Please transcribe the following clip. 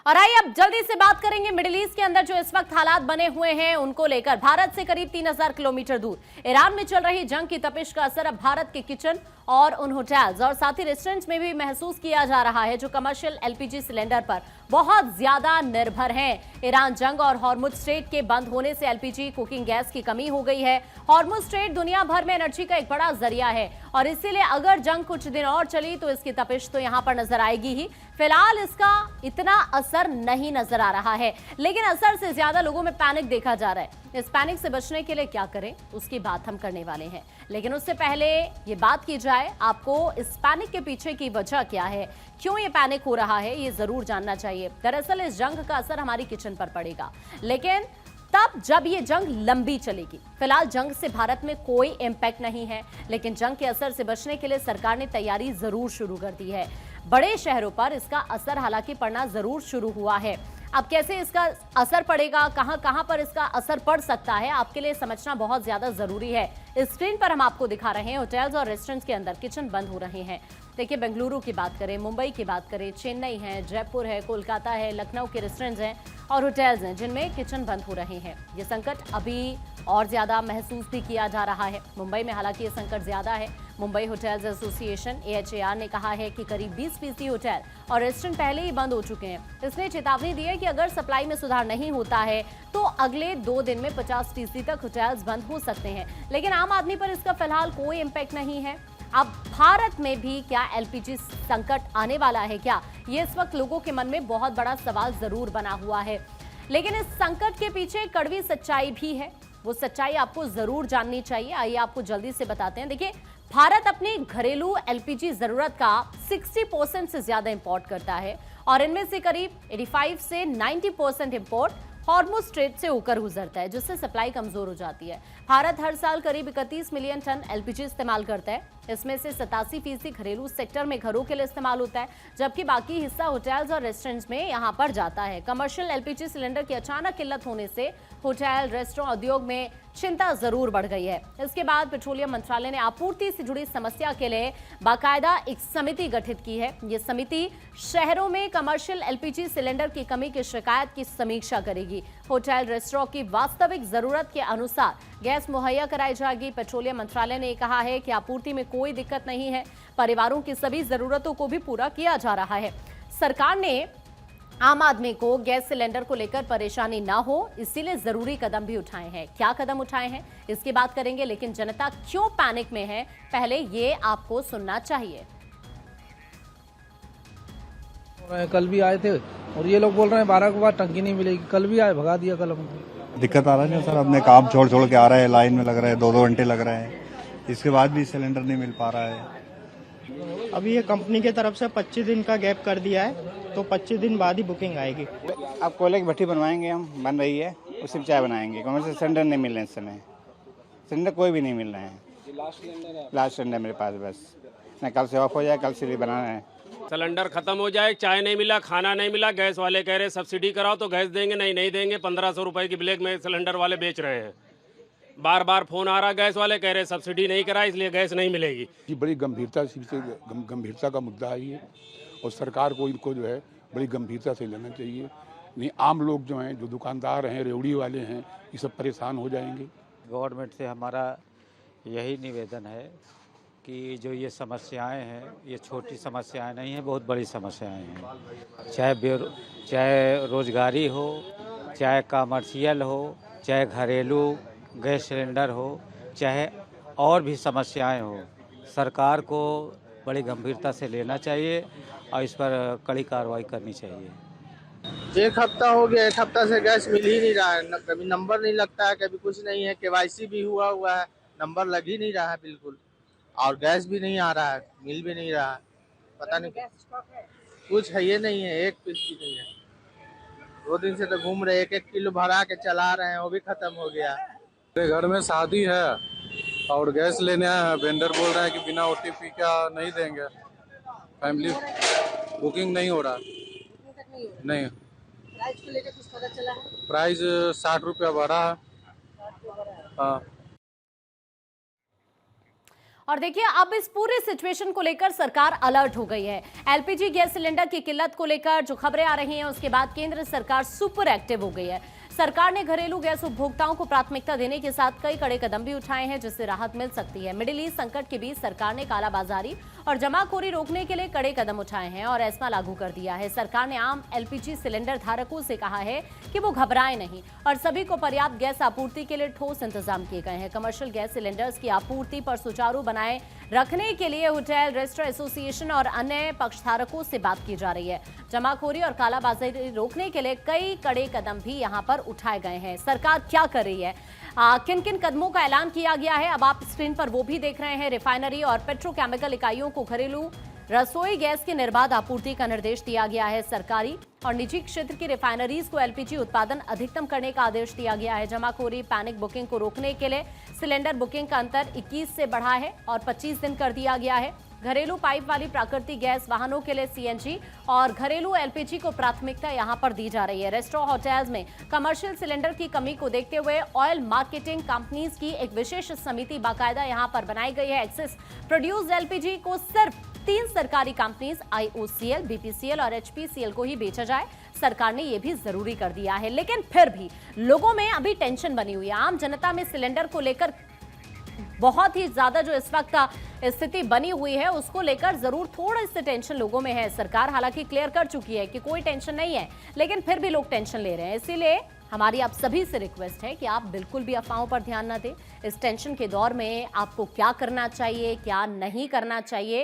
और आइए अब जल्दी से बात करेंगे मिडिल ईस्ट के अंदर जो इस वक्त हालात बने हुए हैं उनको लेकर। भारत से करीब 3000 किलोमीटर दूर ईरान में चल रही जंग की तपिश का असर अब भारत के किचन और उन होटल्स और साथ ही रेस्टोरेंट्स में भी महसूस किया जा रहा है जो कमर्शियल एलपीजी सिलेंडर पर बहुत ज्यादा निर्भर हैं। ईरान जंग और हॉर्मुज स्ट्रेट के बंद होने से एलपीजी कुकिंग गैस की कमी हो गई है। हॉर्मुज स्ट्रेट दुनिया भर में एनर्जी का एक बड़ा जरिया है और इसीलिए अगर जंग कुछ दिन और चली तो इसकी तपिश तो यहां पर नजर आएगी ही। फिलहाल इसका इतना असर नहीं नजर आ रहा है, लेकिन असर से ज्यादा लोगों में पैनिक देखा जा रहा है। इस पैनिक से बचने के लिए क्या करें उसकी बात हम करने वाले हैं, लेकिन उससे पहले ये बात की जाए आपको इस पैनिक के पीछे की वजह क्या है, क्यों ये पैनिक हो रहा है, ये जरूर जानना चाहिए। दरअसल इस जंग का असर हमारी किचन पर पड़ेगा, लेकिन तब जब ये जंग लंबी चलेगी। फिलहाल जंग से भारत में कोई इंपैक्ट नहीं है, लेकिन जंग के असर से बचने के लिए सरकार ने तैयारी जरूर शुरू कर दी है। बड़े शहरों पर इसका असर हालांकि पड़ना जरूर शुरू हुआ है। अब कैसे इसका असर पड़ेगा, कहां कहां पर इसका असर पड़ सकता है, आपके लिए समझना बहुत ज्यादा जरूरी है। इस स्क्रीन पर हम आपको दिखा रहे हैं होटल्स और रेस्टोरेंट्स के अंदर किचन बंद हो रहे हैं। देखिए, बेंगलुरु की बात करें, मुंबई की बात करें, चेन्नई है, जयपुर है, कोलकाता है, लखनऊ के रेस्टोरेंट्स हैं और होटल्स हैं जिनमें किचन बंद हो रहे हैं। ये संकट अभी और ज्यादा महसूस भी किया जा रहा है। मुंबई में हालांकि ये संकट ज्यादा है। मुंबई होटल्स एसोसिएशन AHAR ने कहा है कि करीब 20% होटल और रेस्टोरेंट पहले ही बंद हो चुके हैं। इसने चेतावनी दी है कि अगर सप्लाई में सुधार नहीं होता है तो अगले 2 दिन में 50% तक होटल्स बंद हो सकते हैं। लेकिन आम आदमी पर इसका फिलहाल कोई इम्पैक्ट नहीं है। अब भारत में भी क्या एलपीजी संकट आने वाला है क्या, ये इस वक्त लोगों के मन में बहुत बड़ा सवाल जरूर बना हुआ है। लेकिन इस संकट के पीछे कड़वी सच्चाई भी है, वो सच्चाई आपको जरूर जाननी चाहिए। आइए आपको जल्दी से बताते हैं। देखिए, भारत अपनी घरेलू एलपीजी जरूरत का 60% से ज्यादा इंपोर्ट करता है और इनमें से करीब 85 से 90% इंपोर्ट हॉर्मुज स्ट्रेट से होकर गुजरता है, जिससे सप्लाई कमजोर हो जाती है। भारत हर साल करीब 31 मिलियन टन एलपीजी इस्तेमाल करता है। इसमें से 87% घरेलू सेक्टर में घरों के लिए इस्तेमाल होता है, जबकि बाकी हिस्सा होटल्स और रेस्टोरेंट्स में यहां पर जाता है। कमर्शियल एलपीजी सिलेंडर की अचानक किल्लत होने से होटल रेस्टोरेंट उद्योग में चिंता जरूर बढ़ गई है। इसके बाद पेट्रोलियम मंत्रालय ने आपूर्ति से जुड़ी समस्या के लिए बाकायदा एक समिति गठित की है। ये समिति शहरों में कमर्शियल एलपीजी सिलेंडर की कमी की शिकायत की समीक्षा करेगी। होटल रेस्टोरेंट की वास्तविक जरूरत के अनुसार गैस मुहैया कराई जाएगी। पेट्रोलियम मंत्रालय ने कहा है कि आपूर्ति में कोई दिक्कत नहीं है, परिवारों की सभी जरूरतों को भी पूरा किया जा रहा है। सरकार ने आम आदमी को गैस सिलेंडर को लेकर परेशानी ना हो, इसीलिए जरूरी कदम भी उठाए हैं। क्या कदम उठाए हैं इसकी बात करेंगे, लेकिन जनता क्यों पैनिक में है पहले ये आपको सुनना चाहिए। कल भी आए थे और ये लोग बोल रहे हैं 12 के बाद टंकी नहीं मिलेगी। कल भी आए, भगा दिया कल हमको। दिक्कत आ रहा है सर, अपने काम छोड़ छोड़ के आ रहे हैं, लाइन में लग रहे हैं, 2-2 घंटे लग रहे हैं, इसके बाद भी सिलेंडर नहीं मिल पा रहा है। अभी ये कंपनी की तरफ से 25 दिन का गैप कर दिया है, तो 25 दिन बाद ही बुकिंग आएगी। अब कोयले की भट्टी बनवाएंगे, हम बन रही है, उसी में चाय बनाएंगे। कमर्शियल सिलेंडर नहीं मिल रहे इस समय, सिलेंडर कोई भी नहीं मिल रहे हैं। लास्ट सिलेंडर मेरे पास बस, मैं कल से ऑफ हो जाए, कल से भी बनाना है। सिलेंडर खत्म हो जाए, चाय नहीं मिला, खाना नहीं मिला, गैस वाले कह रहे सब्सिडी कराओ तो गैस देंगे, नहीं देंगे। 1500 रुपए की ब्लैक में सिलेंडर वाले बेच रहे हैं। बार बार फोन आ रहा, गैस वाले कह रहे सब्सिडी नहीं करा इसलिए गैस नहीं मिलेगी। ये बड़ी गंभीरता का मुद्दा है ये, और सरकार को इनको जो है बड़ी गंभीरता से लेना चाहिए। नहीं, आम लोग जो हैं, जो दुकानदार हैं, रेवड़ी वाले हैं, ये सब परेशान हो जाएंगे। गवर्नमेंट से हमारा यही निवेदन है कि जो ये समस्याएं हैं, ये छोटी समस्याएं नहीं हैं, बहुत बड़ी समस्याएं हैं। चाहे रोजगारी हो, चाहे कमर्शियल हो, चाहे घरेलू गैस सिलेंडर हो, चाहे और भी समस्याएं हो, सरकार को बड़ी गंभीरता से लेना चाहिए और इस पर कड़ी कार्रवाई करनी चाहिए। 1 हफ्ता हो गया, 1 हफ्ता से गैस मिल ही नहीं रहा है, कभी नंबर नहीं लगता है, कभी कुछ नहीं है। KYC भी हुआ है, नंबर लग ही नहीं रहा है बिल्कुल, और गैस भी नहीं आ रहा है, मिल भी नहीं रहा है। पता नहीं कुछ है, ये नहीं है, 1 पीस भी नहीं है। 2 दिन से तो घूम रहे, 1-1 किलो भरा के चला रहे हैं, वो भी खत्म हो गया। मेरे घर में शादी है और गैस लेने आए हैं, वेंडर बोल रहे हैं कि बिना OTP क्या नहीं देंगे, फैमिली बुकिंग नहीं हो रहा। नहीं, प्राइस को लेकर कुछ पता चला है? प्राइस 60 रुपया बढ़ा है। हाँ। और देखिए अब इस पूरे सिचुएशन को लेकर सरकार अलर्ट हो गई है। एलपीजी गैस सिलेंडर की किल्लत को लेकर जो खबरें आ रही हैं उसके बाद केंद्र सरकार सुपर एक्टिव हो गई है। सरकार ने घरेलू गैस उपभोक्ताओं को प्राथमिकता देने के साथ कई कड़े कदम भी उठाए हैं जिससे राहत मिल सकती है। मिडिल ईस्ट संकट के बीच सरकार ने कालाबाजारी और जमाखोरी रोकने के लिए कड़े कदम उठाए हैं और एस्मा लागू कर दिया है। सरकार ने आम एलपीजी सिलेंडर धारकों से कहा है कि वो घबराएं नहीं और सभी को पर्याप्त गैस आपूर्ति के लिए ठोस इंतजाम किए गए हैं। कमर्शियल गैस सिलेंडर्स की आपूर्ति पर सुचारू बनाए रखने के लिए होटल रेस्टोरेंट एसोसिएशन और अन्य पक्षधारकों से बात की जा रही है। जमाखोरी और कालाबाजारी रोकने के लिए कई कड़े कदम भी यहां पर उठाए गए हैं। सरकार क्या कर रही है, किन किन कदमों का ऐलान किया गया है, अब आप स्क्रीन पर वो भी देख रहे हैं। रिफाइनरी और पेट्रोकेमिकल इकाइयों को घरेलू रसोई गैस की निर्बाध आपूर्ति का निर्देश दिया गया है। सरकारी और निजी क्षेत्र की रिफाइनरीज को एलपीजी उत्पादन अधिकतम करने का आदेश दिया गया है। जमाखोरी पैनिक बुकिंग को रोकने के लिए सिलेंडर बुकिंग का अंतर 21 से बढ़ा है और 25 दिन कर दिया गया है। घरेलू पाइप वाली प्राकृतिक गैस वाहनों के लिए सीएनजी और घरेलू एलपीजी को प्राथमिकता यहां पर दी जा रही है। रेस्टोरेंट होटल्स में कमर्शियल सिलेंडर की कमी को देखते हुए ऑयल मार्केटिंग कंपनीज की एक विशेष समिति बाकायदा यहां पर बनाई गई है। एक्सेस प्रोड्यूस्ड एलपीजी को सिर्फ 3 सरकारी कंपनीज आईओसीएल, बीपीसीएल और एचपीसीएल को ही बेचा जाए। सरकार ने यह भी जरूरी कर दिया है, लेकिन फिर भी लोगों में अभी टेंशन बनी हुई है। आम जनता में सिलेंडर को लेकर बहुत ही ज्यादा जो इस वक्त स्थिति बनी हुई है उसको लेकर जरूर थोड़ा इससे टेंशन लोगों में है। सरकार हालांकि क्लियर कर चुकी है कि कोई टेंशन नहीं है, लेकिन फिर भी लोग टेंशन ले रहे हैं। इसीलिए हमारी आप सभी से रिक्वेस्ट है कि आप बिल्कुल भी अफवाहों पर ध्यान न दें। इस टेंशन के दौर में आपको क्या करना चाहिए, क्या नहीं करना चाहिए,